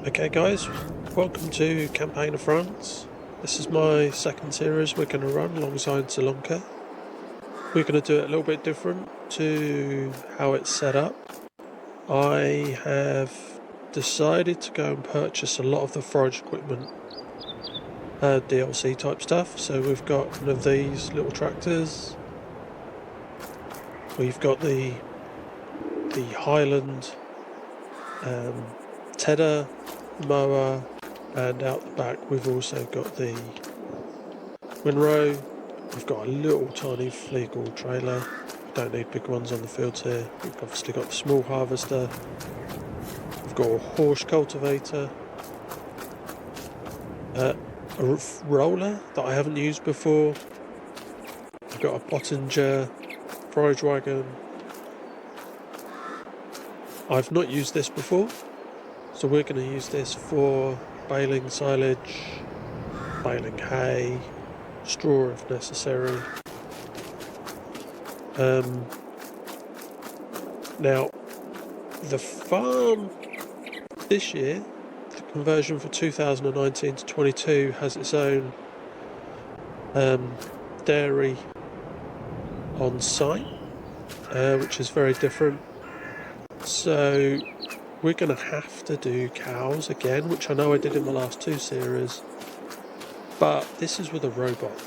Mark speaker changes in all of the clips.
Speaker 1: Okay guys, welcome to Campaign of France. This is my second series we're going to run alongside Sri Lanka. We're going to do it a little bit different to how it's set up. I have decided to go and purchase a lot of the forage equipment, DLC type stuff. So we've got one of these little tractors. We've got the Highland tedder mower, and out the back we've also got the windrow. We've got a little tiny Fleagle trailer. We don't need big ones on the fields here. We've obviously got the small harvester. We've got a horse cultivator, a roller that I haven't used before. I've got a Pottinger forage wagon. I've not used this before, so we're going to use this for baling silage, baling hay, straw if necessary. Now, the farm this year, the conversion for 2019 to 22 has its own dairy on site, which is very different. So we're going to have to do cows again, which I know I did in the last two series, but this is with a robot.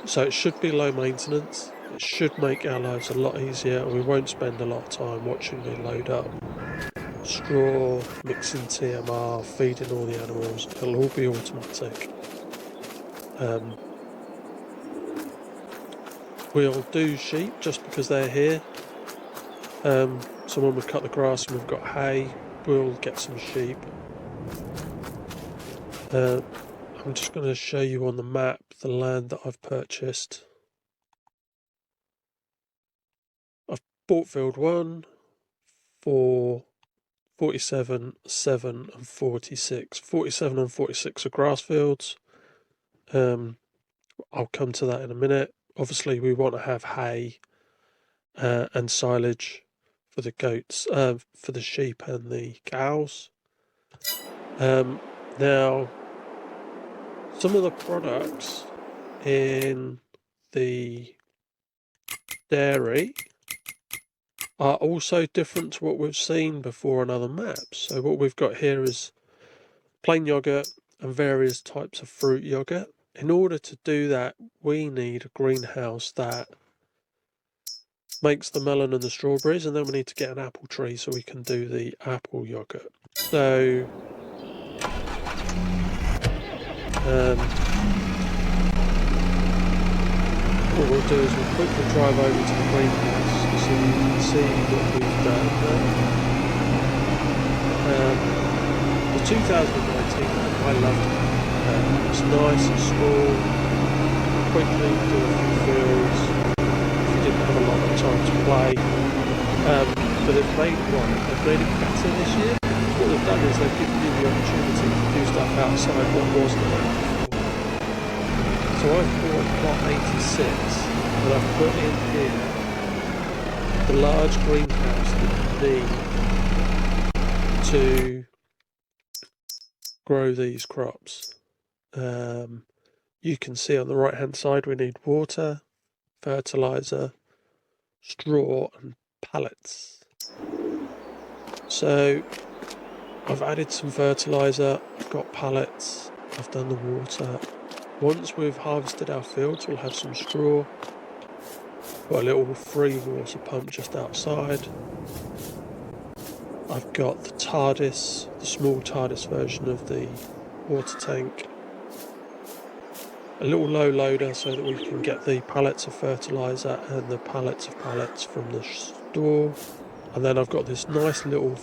Speaker 1: So it should be low maintenance. It should make our lives a lot easier, and we won't spend a lot of time watching me load up straw, mixing TMR, feeding all the animals. It'll all be automatic. We'll do sheep just because they're here. So when we cut the grass and we've got hay, we'll get some sheep. I'm just going to show you on the map the land that I've purchased. I've bought field 1 for 47, 7 and 46. 47 and 46 are grass fields. I'll come to that in a minute. Obviously we want to have hay and silage for the goats, for the sheep and the cows. Now, some of the products in the dairy are also different to what we've seen before on other maps. So what we've got here is plain yogurt and various types of fruit yogurt. In order to do that, we need a greenhouse that makes the melon and the strawberries, and then we need to get an apple tree so we can do the apple yogurt. So what we'll do is we'll quickly drive over to the greenhouse so you can see what we've done there. The 2019 I loved it. It's nice and small, quickly do a few fields if you didn't have a lot of time to play. But they've made it better this year. What they've done is they've given you the opportunity to do stuff outside what wasn't allowed before. So I've bought plot 86 and I've put in here the large greenhouse that you need to grow these crops. You can see on the right hand side we need water, fertilizer, straw and pallets. So I've added some fertilizer, I've got pallets, I've done the water. Once we've harvested our fields, we'll have some straw. Got a little free water pump just outside. I've got the TARDIS, the small TARDIS version of the water tank. A little low loader so that we can get the pallets of fertilizer and the pallets of pallets from the store. And then I've got this nice little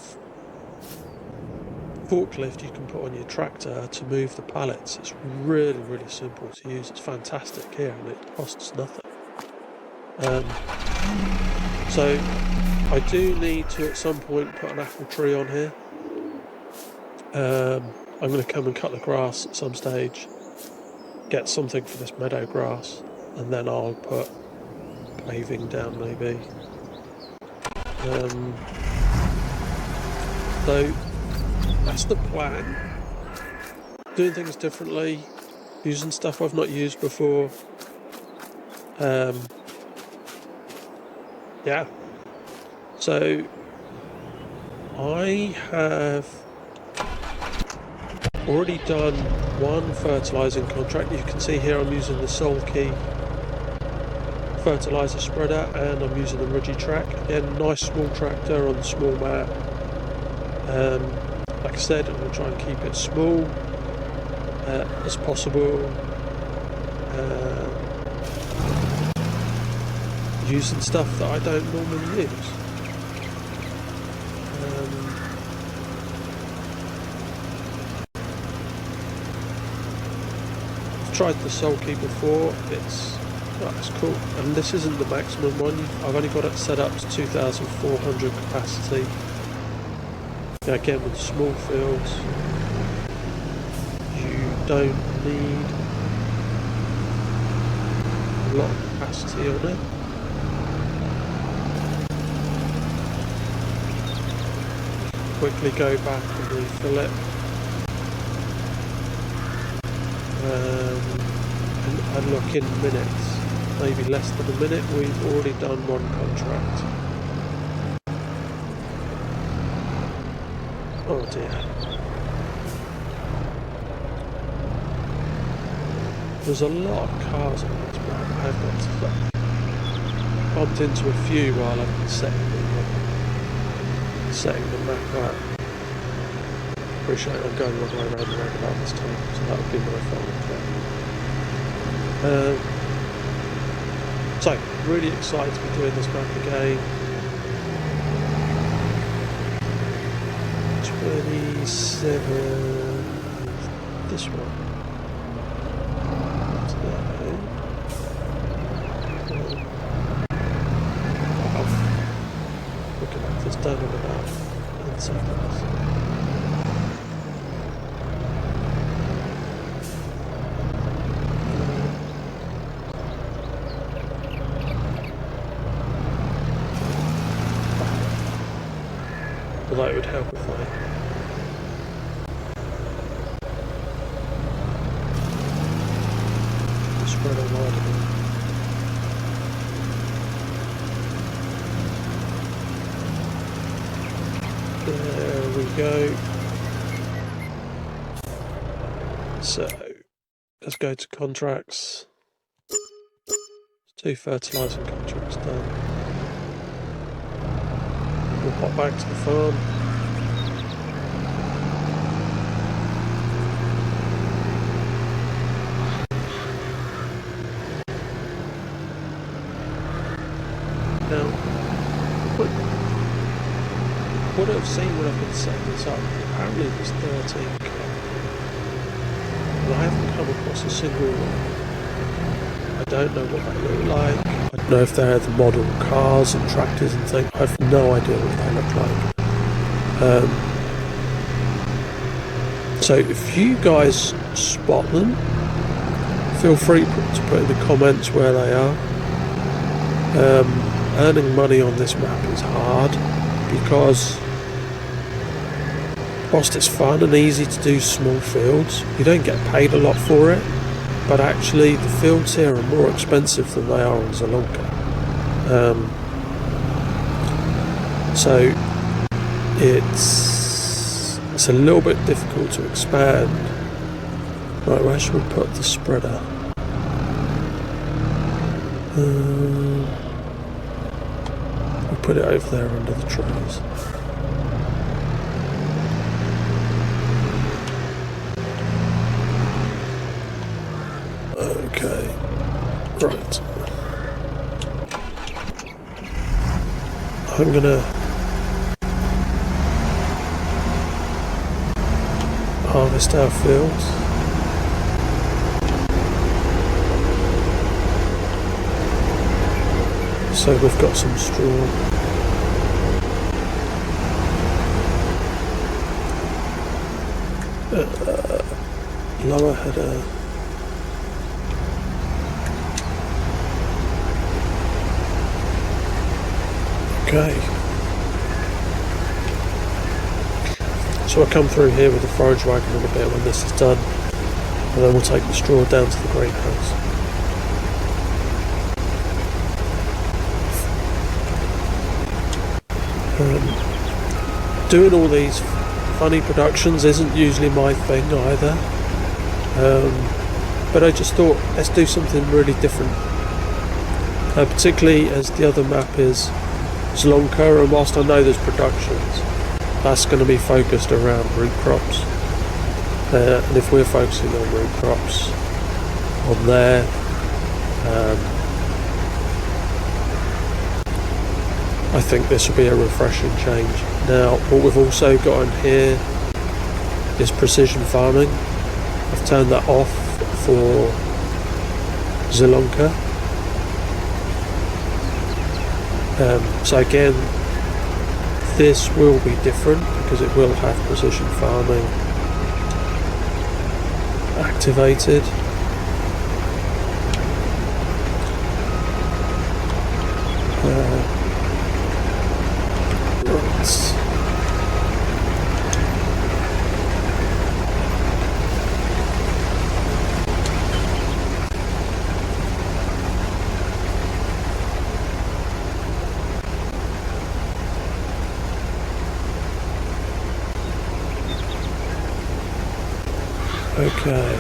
Speaker 1: forklift you can put on your tractor to move the pallets. It's really, really simple to use. It's fantastic here and it costs nothing. So I do need to at some point put an apple tree on here. I'm going to come and cut the grass at some stage, get something for this meadow grass, and then I'll put paving down maybe. So that's the plan. Doing things differently, using stuff I've not used before. Yeah. So I have already done one fertilising contract. You can see here I'm using the Solkey fertiliser spreader and I'm using the Regitrack. Again, nice small tractor on the small map. Like I said, I'm going to try and keep it small as possible. Using stuff that I don't normally use. I've tried the Solkey before, it's cool, and this isn't the maximum one. I've only got it set up to 2,400 capacity. Yeah, again, with small fields, you don't need a lot of capacity on it. Quickly go back and refill it. And look, in minutes, maybe less than a minute, we've already done one contract. Oh dear. There's a lot of cars on this map, I've got to say. Bumped into a few while I've been setting the map up. Appreciate I'm going the wrong way around the roundabout this time, so that would be my fault. So, really excited to be doing this map again. 27. This one. Wow. Looking at this done in about 10 seconds. Although it would help if I spread a wider one. There we go. So let's go to contracts. 2 fertilising contracts done. We'll pop back to the farm. Now, what I've seen when I've been setting this up, apparently there's 13 cars. And I haven't come across a single one. I don't know what they look like. I don't know if they're the model cars and tractors and things. I have no idea what they look like. So if you guys spot them, feel free to put in the comments where they are. Earning money on this map is hard because whilst it's fun and easy to do small fields, you don't get paid a lot for it. But actually the fields here are more expensive than they are on Zalonka. So it's a little bit difficult to expand. Right, where should we put the spreader? We'll put it over there under the trees. Okay, right. I'm gonna harvest our fields. So we've got some straw. Lower header. Okay. So I'll come through here with the forage wagon in a bit when this is done, and then we'll take the straw down to the greenhouse. Doing all these funny productions isn't usually my thing either, but I just thought let's do something really different, particularly as the other map is Sri Lanka, and whilst I know there's productions, that's going to be focused around root crops, and if we're focusing on root crops on there, I think this will be a refreshing change. Now, what we've also got in here is precision farming. I've turned that off for Sri Lanka. So again, this will be different because it will have precision farming activated. Okay.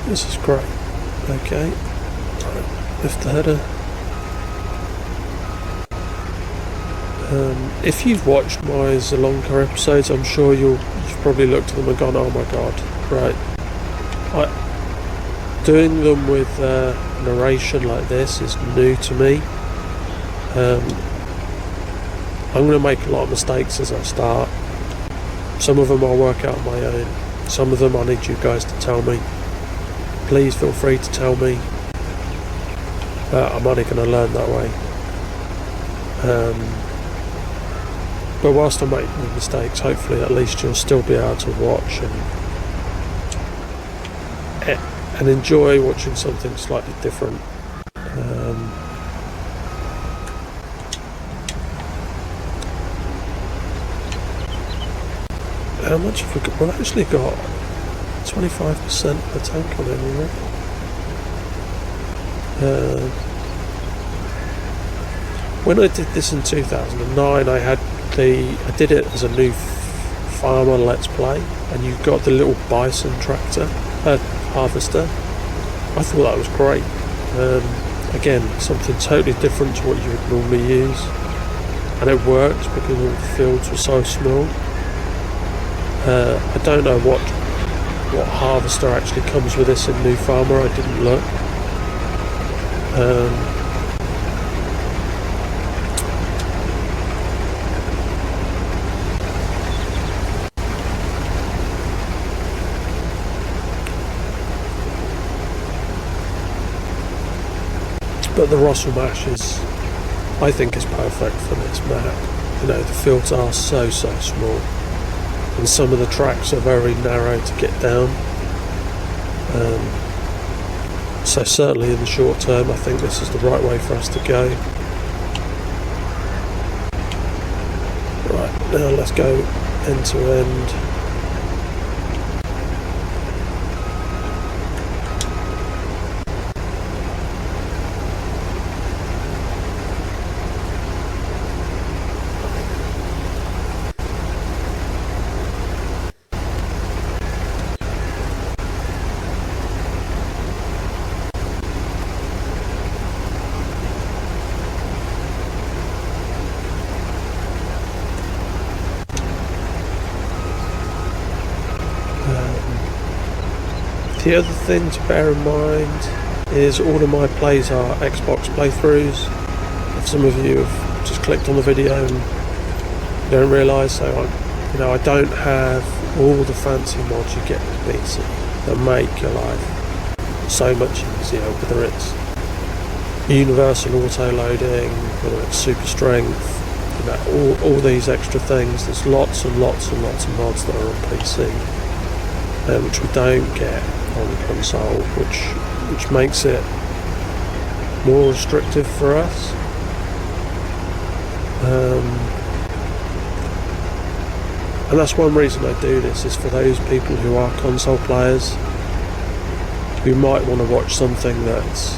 Speaker 1: This is great. Okay. Right. Lift the header. If you've watched my Sri Lanka episodes, I'm sure you've probably looked at them and gone, "Oh my god!" Right. Doing them with narration like this is new to me. I'm going to make a lot of mistakes as I start. Some of them I'll work out on my own. Some of them I need you guys to tell me. Please feel free to tell me. I'm only going to learn that way. But whilst I make the mistakes, hopefully at least you'll still be able to watch and enjoy watching something slightly different. How much have we got? We've actually got 25% of the tank on it already. When I did this in 2009, I did it as a new farmer let's play, and you've got the little bison tractor harvester. I thought that was great. Again, something totally different to what you would normally use, and it worked because all the fields were so small. I don't know what harvester actually comes with this in New Farmer. I didn't look. But the Russell Mash I think is perfect for this map. You know, the fields are so small, and some of the tracks are very narrow to get down. So certainly in the short term, I think this is the right way for us to go. Right, now let's go end to end. The other thing to bear in mind is all of my plays are Xbox playthroughs. If some of you have just clicked on the video and you don't realise, so I don't have all the fancy mods you get with PC that make your life so much easier, whether it's universal auto loading, whether it's super strength, all these extra things. There's lots and lots and lots of mods that are on PC, which we don't get on console, which which makes it more restrictive for us. And that's one reason I do this, is for those people who are console players who might want to watch something that's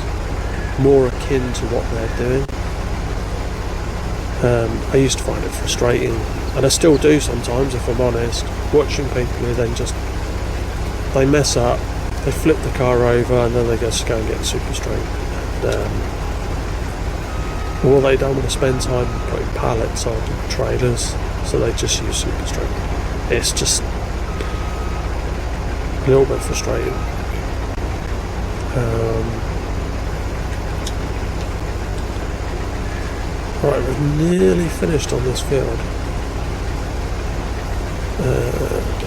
Speaker 1: more akin to what they're doing. I used to find it frustrating, and I still do sometimes, if I'm honest, watching people who then they mess up, they flip the car over, and then they just go and get super straight. Or they don't want to spend time putting pallets on trailers, so they just use super straight. It's just a little bit frustrating. Right, we've nearly finished on this field,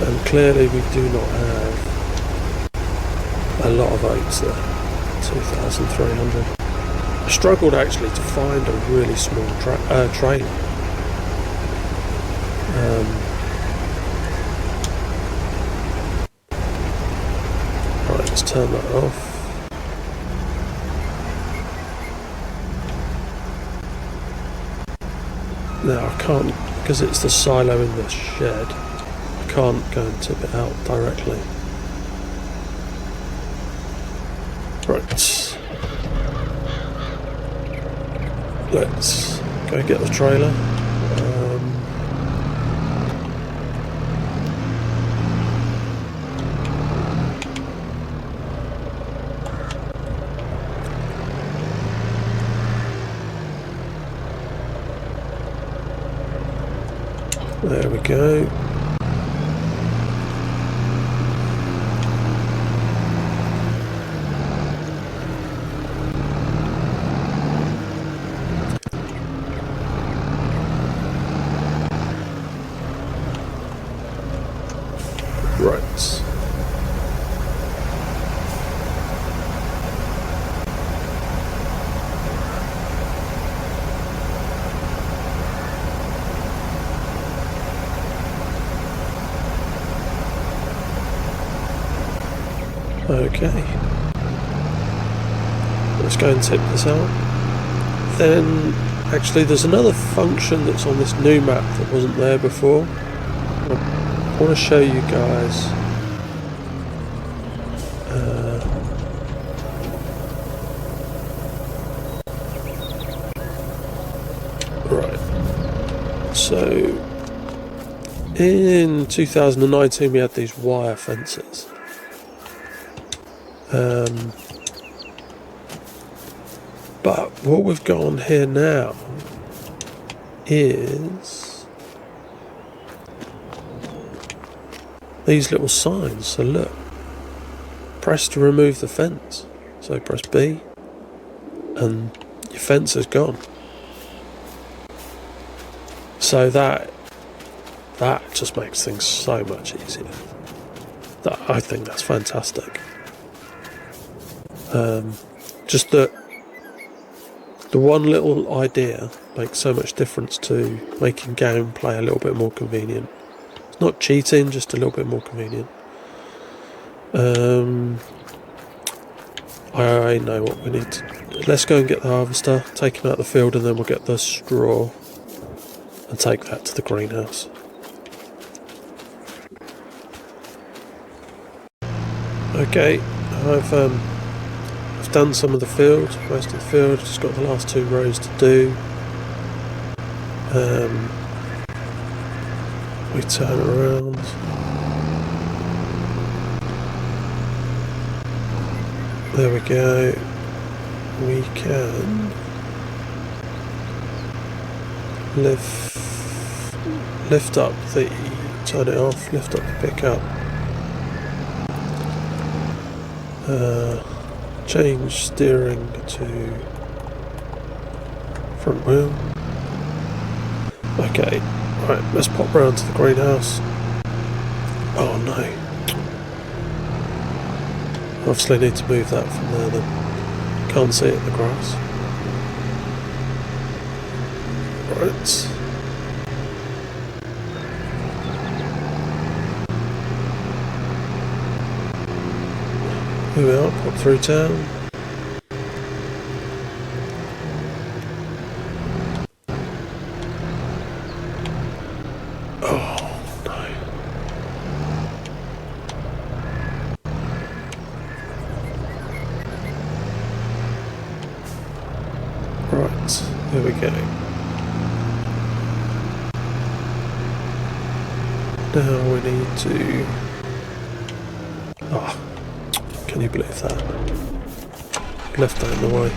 Speaker 1: and clearly we do not have a lot of oats there. 2,300. I struggled actually to find a really small trailer. Right, let's turn that off. Now I can't, because it's the silo in the shed, I can't go and tip it out directly. Right. Let's go get the trailer. There we go. Right. Okay. Let's go and tip this out. Then, actually, there's another function that's on this new map that wasn't there before. I want to show you guys. Right. So, in 2019 we had these wire fences. But what we've got on here now is these little signs. So look, press to remove the fence. So press B and your fence is gone. So that just makes things so much easier. I think that's fantastic. Just the one little idea makes so much difference to making gameplay a little bit more convenient. It's not cheating, just a little bit more convenient. I know what we need to do. Let's go and get the harvester, take him out of the field, and then we'll get the straw and take that to the greenhouse. Okay, I've done some of the field, most of the field, just got the last 2 rows to do. We turn around. There we go. We can lift up the, turn it off, lift up the pickup. Change steering to front wheel. Okay, right, let's pop round to the greenhouse. Oh no. Obviously need to move that from there then. Can't see it in the grass. Right. Here we are, pop through town. Oh no. Right, here we go. Now we need to... Oh, can you believe that? Left that in the way.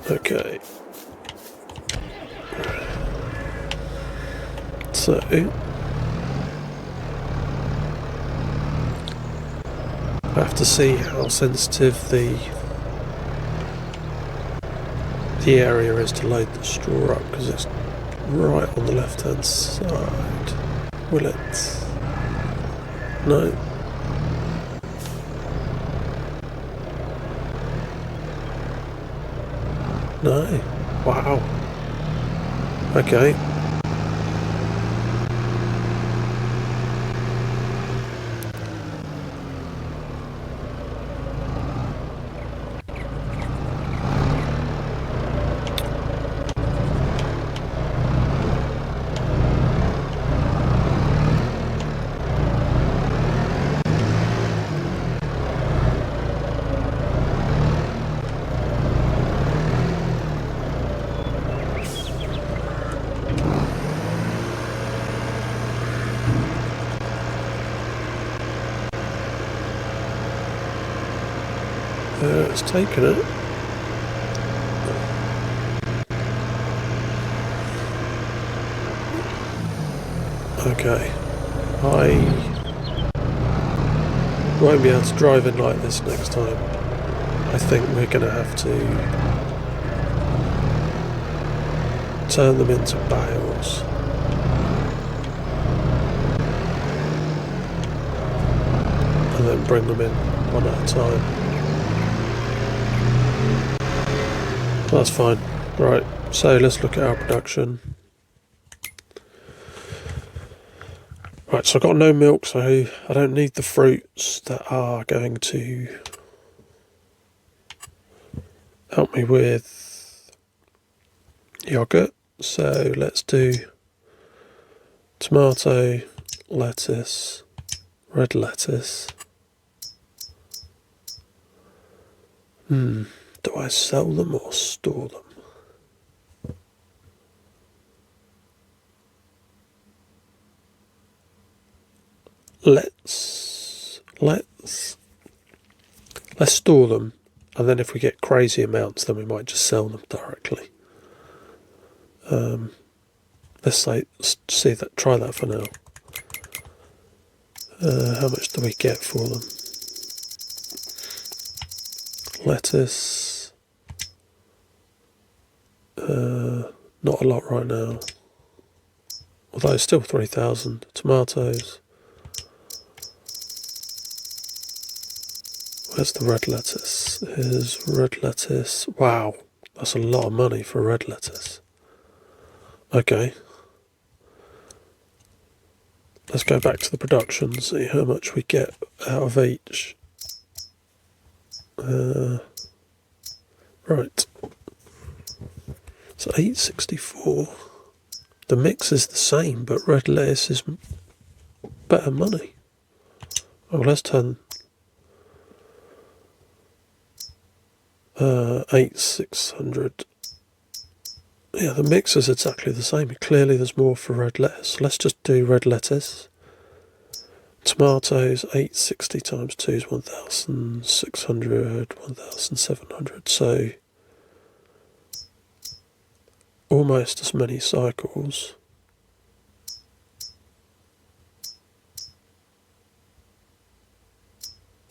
Speaker 1: Okay. So... I have to see how sensitive the area is to load the straw up, because it's right on the left hand side. Will it? No. No. Wow. Okay. It's taken it. Okay. I won't be able to drive in like this next time. I think we're going to have to turn them into bales. And then bring them in one at a time. That's fine. Right, so let's look at our production. Right, so I've got no milk, so I don't need the fruits that are going to help me with yogurt. So let's do tomato, lettuce, red lettuce. Do I sell them or store them? Let's store them, and then if we get crazy amounts, then we might just sell them directly. Let's see that. Try that for now. How much do we get for them? Lettuce. Not a lot right now. Although it's still 3,000. Tomatoes. Where's the red lettuce? Here's red lettuce. Wow, that's a lot of money for red lettuce. Okay. Let's go back to the production, see how much we get out of each. Right. So 864. The mix is the same, but red lettuce is better money. Oh, let's turn 8,600. Yeah, the mix is exactly the same. Clearly there's more for red lettuce. Let's just do red lettuce. Tomatoes, 860 times 2 is 1,600, 1,700. So almost as many cycles.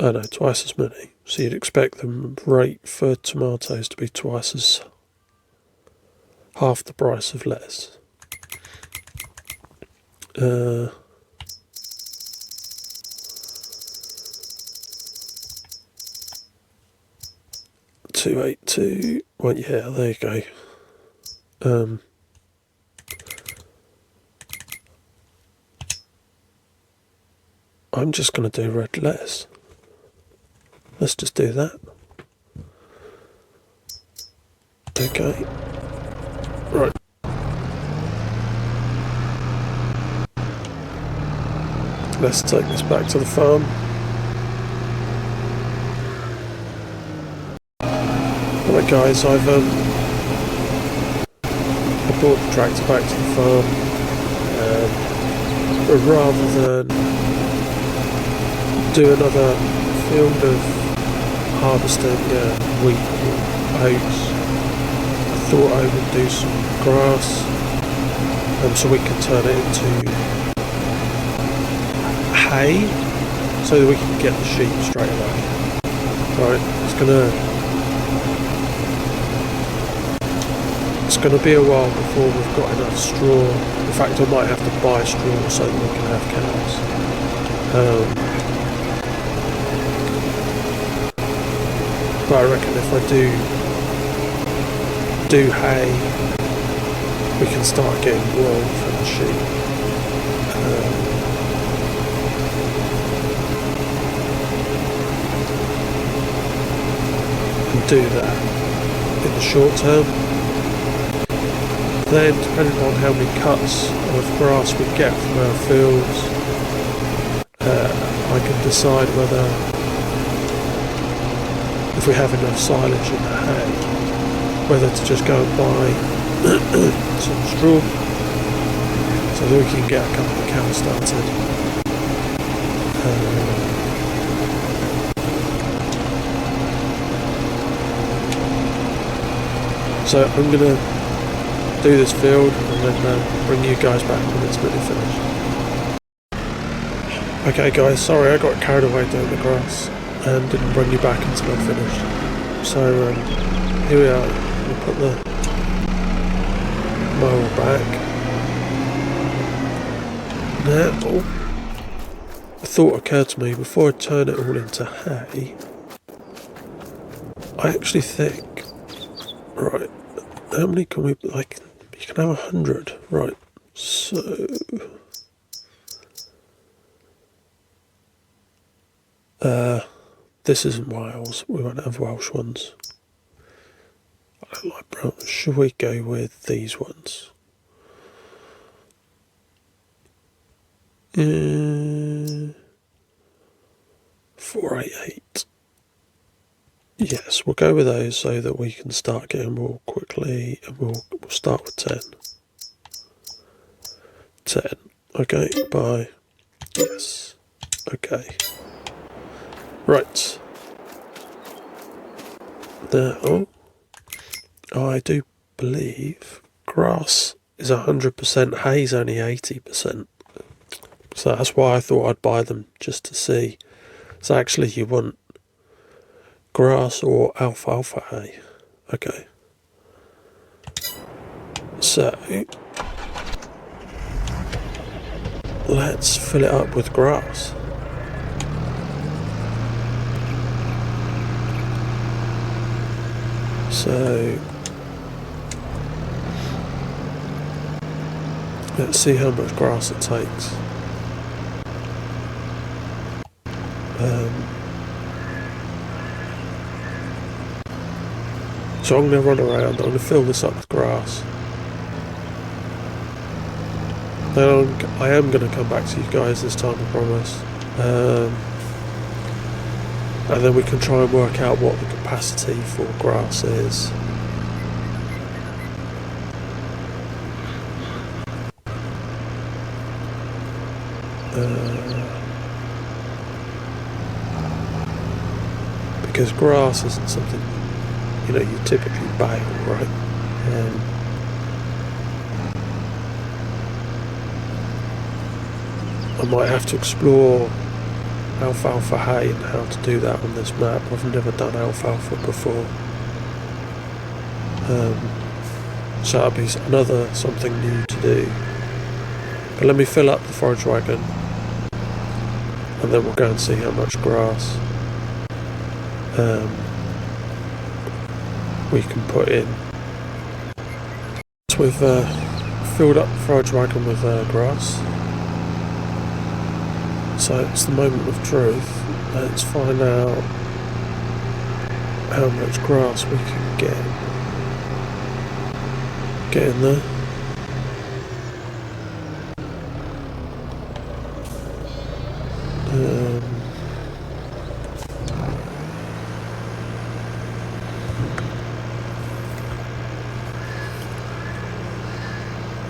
Speaker 1: Oh no, twice as many. So you'd expect the rate for tomatoes to be twice as half the price of lettuce. 282. Well, yeah, there you go. I'm just going to do red lettuce. Let's just do that. Okay. Right. Let's take this back to the farm. Right guys, I brought the tractor back to the farm, but rather than do another field of harvesting wheat or oats, I thought I would do some grass, so we can turn it into hay, so that we can get the sheep straight away. Right, it's gonna be a while before we've got enough straw. In fact, I might have to buy straw so that we can have cows. But I reckon if I do hay, we can start getting wool from the sheep. And do that in the short term. Then, depending on how many cuts of grass we get from our fields, I can decide whether, if we have enough silage in the hay, whether to just go and buy some straw so that we can get a couple of cows started. So I'm going to do this field and then bring you guys back when it's really finished. Okay guys, sorry I got carried away doing the grass and didn't bring you back until I'd finished. So here we are, we'll put the mower back. Now, a thought occurred to me before I turn it all into hay. I actually think, right, how many can we, like, you can have 100, right, so, this isn't Wales, we won't have Welsh ones. I don't like brown, should we go with these ones? 488. Yes, we'll go with those so that we can start getting more quickly, and we'll start with 10. 10. Okay, bye. Yes. Okay. Right. Now, I do believe grass is 100%, hay's only 80%. So that's why I thought I'd buy them, just to see. So actually you want grass or alfalfa hay. Okay. So let's fill it up with grass. So let's see how much grass it takes. So I'm going to run around, I'm going to fill this up with grass. Then I am going to come back to you guys this time, I promise. And then we can try and work out what the capacity for grass is. Because grass isn't something, you know, you typically bale, right? I might have to explore alfalfa hay and how to do that on this map. I've never done alfalfa before. So that'll be another something new to do. But let me fill up the forage wagon and then we'll go and see how much grass we can put in. So we've filled up the forage wagon with grass. So it's the moment of truth. Let's find out how much grass we can get in there.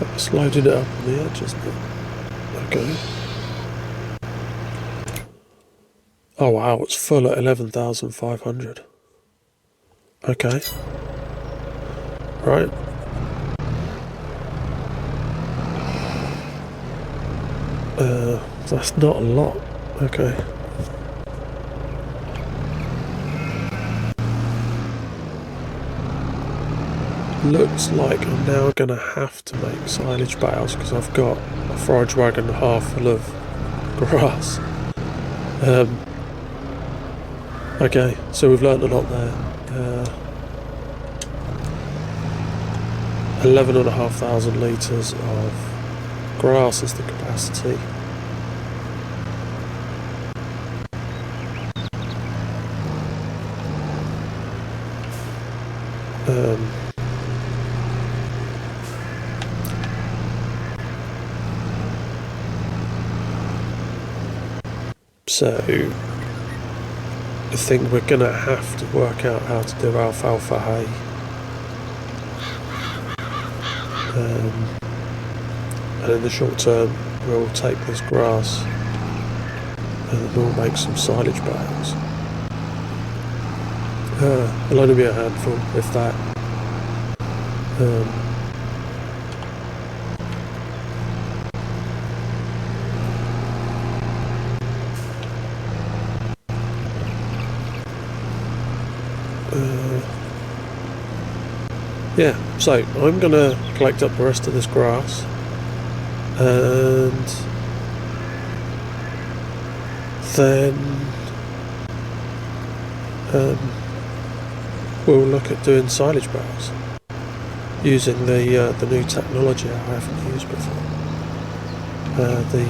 Speaker 1: That's loaded it up on the edge, isn't it? Okay. Oh wow, it's full at 11,500. Okay. Right. That's not a lot. Okay. Looks like I'm now going to have to make silage bales because I've got a forage wagon half full of grass. Okay, so we've learnt a lot there. 11,500 litres of grass is the capacity. So I think we're going to have to work out how to do alfalfa hay. And in the short term we'll take this grass and we'll make some silage bales. It'll only be a handful, if that. Yeah, so I'm going to collect up the rest of this grass and then we'll look at doing silage bales using the new technology I haven't used before, the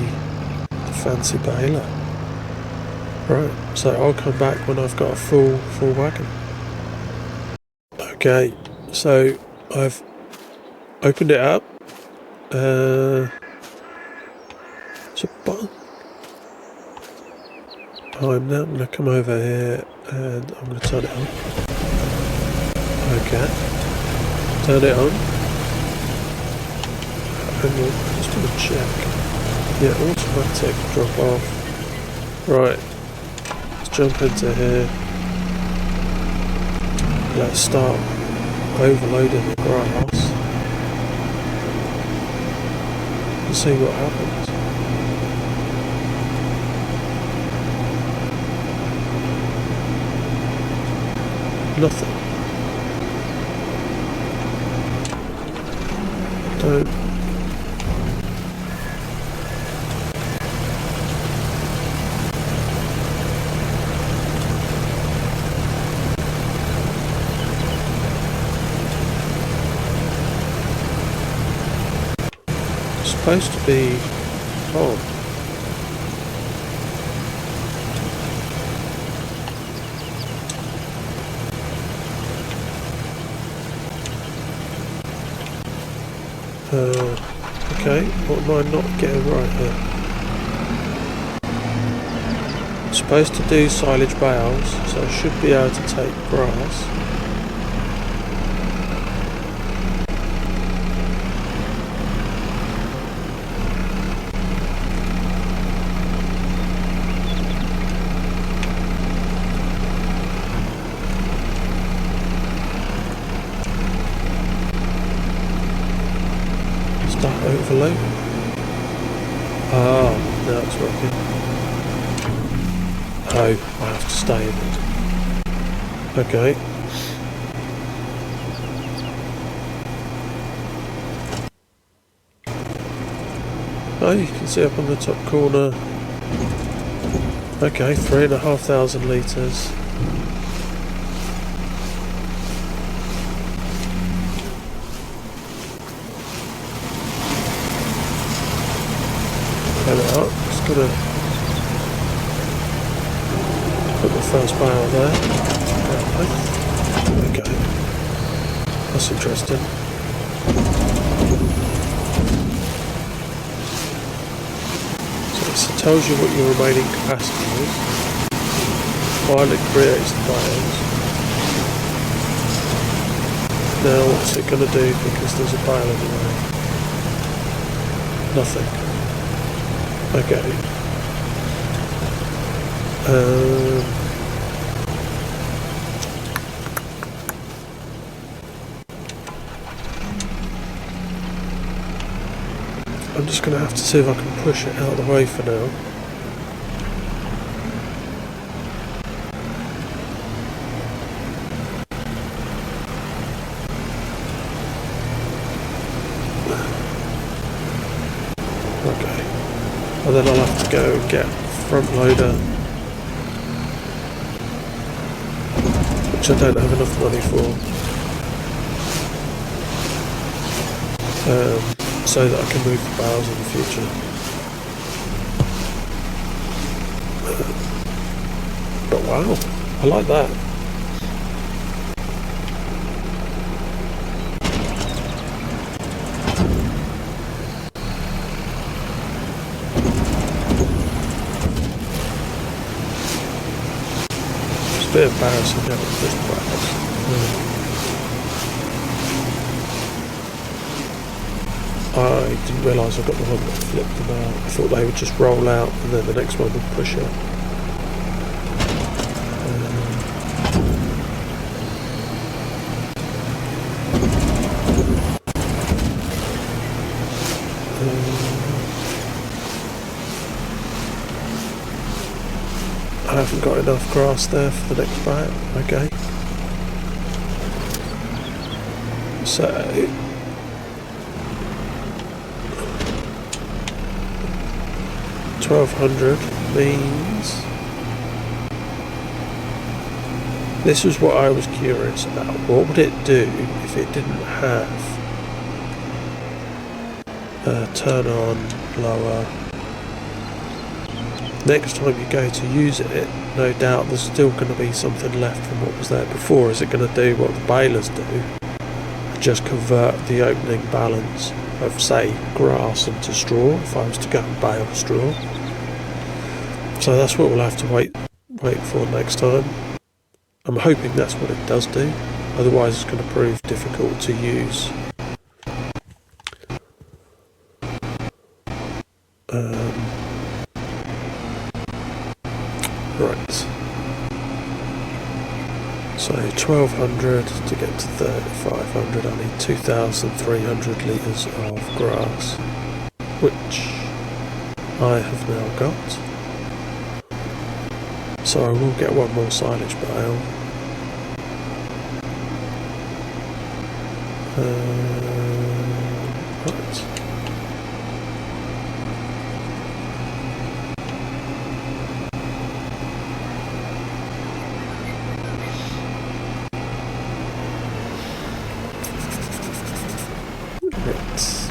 Speaker 1: fancy baler. Right, so I'll come back when I've got a full wagon. Okay, so I've opened it up. It's a button. I'm now going to come over here and I'm going to turn it on. Okay, turn it on. Hang on, just going to check. Yeah, automatic drop off. Right, let's jump into here. Let's start overloading the grass and see what happens. Nothing. Don't. It's supposed to be on. Okay, what am I not getting right here? I'm supposed to do silage bales, so I should be able to take grass. Start overloading. Ah, now it's working. Oh, I have to stay in it. Okay. Oh, you can see up on the top corner. Okay, 3,500 litres. Just gonna Put the first bale there. Okay. That's interesting. So it tells you what your remaining capacity is. While it creates the bales. Now what's it going to do because there's a bale in the way? Nothing. Okay. I'm just going to have to see if I can push it out of the way for now. Okay. And then I'll have to go and get front loader, which I don't have enough money for. So that I can move the bales in the future. But wow, I like that. It's a bit embarrassing having to push the bales. I didn't realise I got the one that flipped them out. I thought they would just roll out and then the next one would push it. I haven't got enough grass there for the next bale. Okay. So 1200 means this is what I was curious about. What would it do if it didn't have turn on, lower? Next time you go to use it, no doubt there's still going to be something left from what was there before. Is it going to do what the balers do? Just convert the opening balance of, say, grass into straw, if I was to go and bale straw. So that's what we'll have to wait for next time. I'm hoping that's what it does do, otherwise it's going to prove difficult to use. Right. So 1200 to get to 3500, I need 2300 litres of grass, which I have now got. So I will get one more silage bale. Right.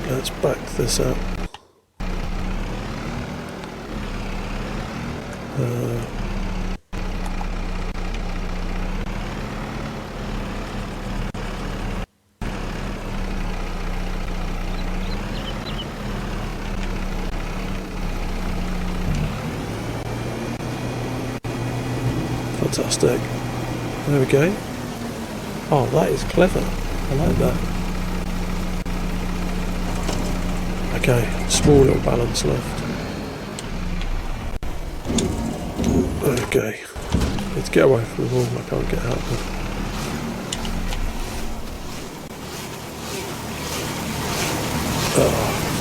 Speaker 1: Let's back this up. Fantastic. There we go. Oh, that is clever. I like that. Okay, small little balance left. Okay, let's get away from the wall. I can't get out of it. Oh,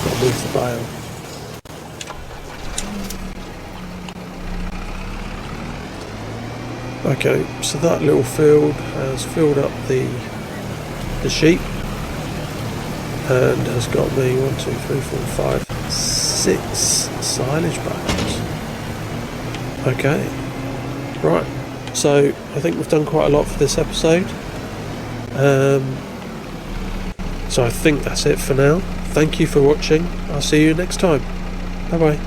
Speaker 1: got to move the bale. Okay, so that little field has filled up the sheep and has got me 1, 2, 3, 4, 5, 6 silage bales. Okay, right, so I think we've done quite a lot for this episode. So I think that's it for now. Thank you for watching. I'll see you next time. Bye bye.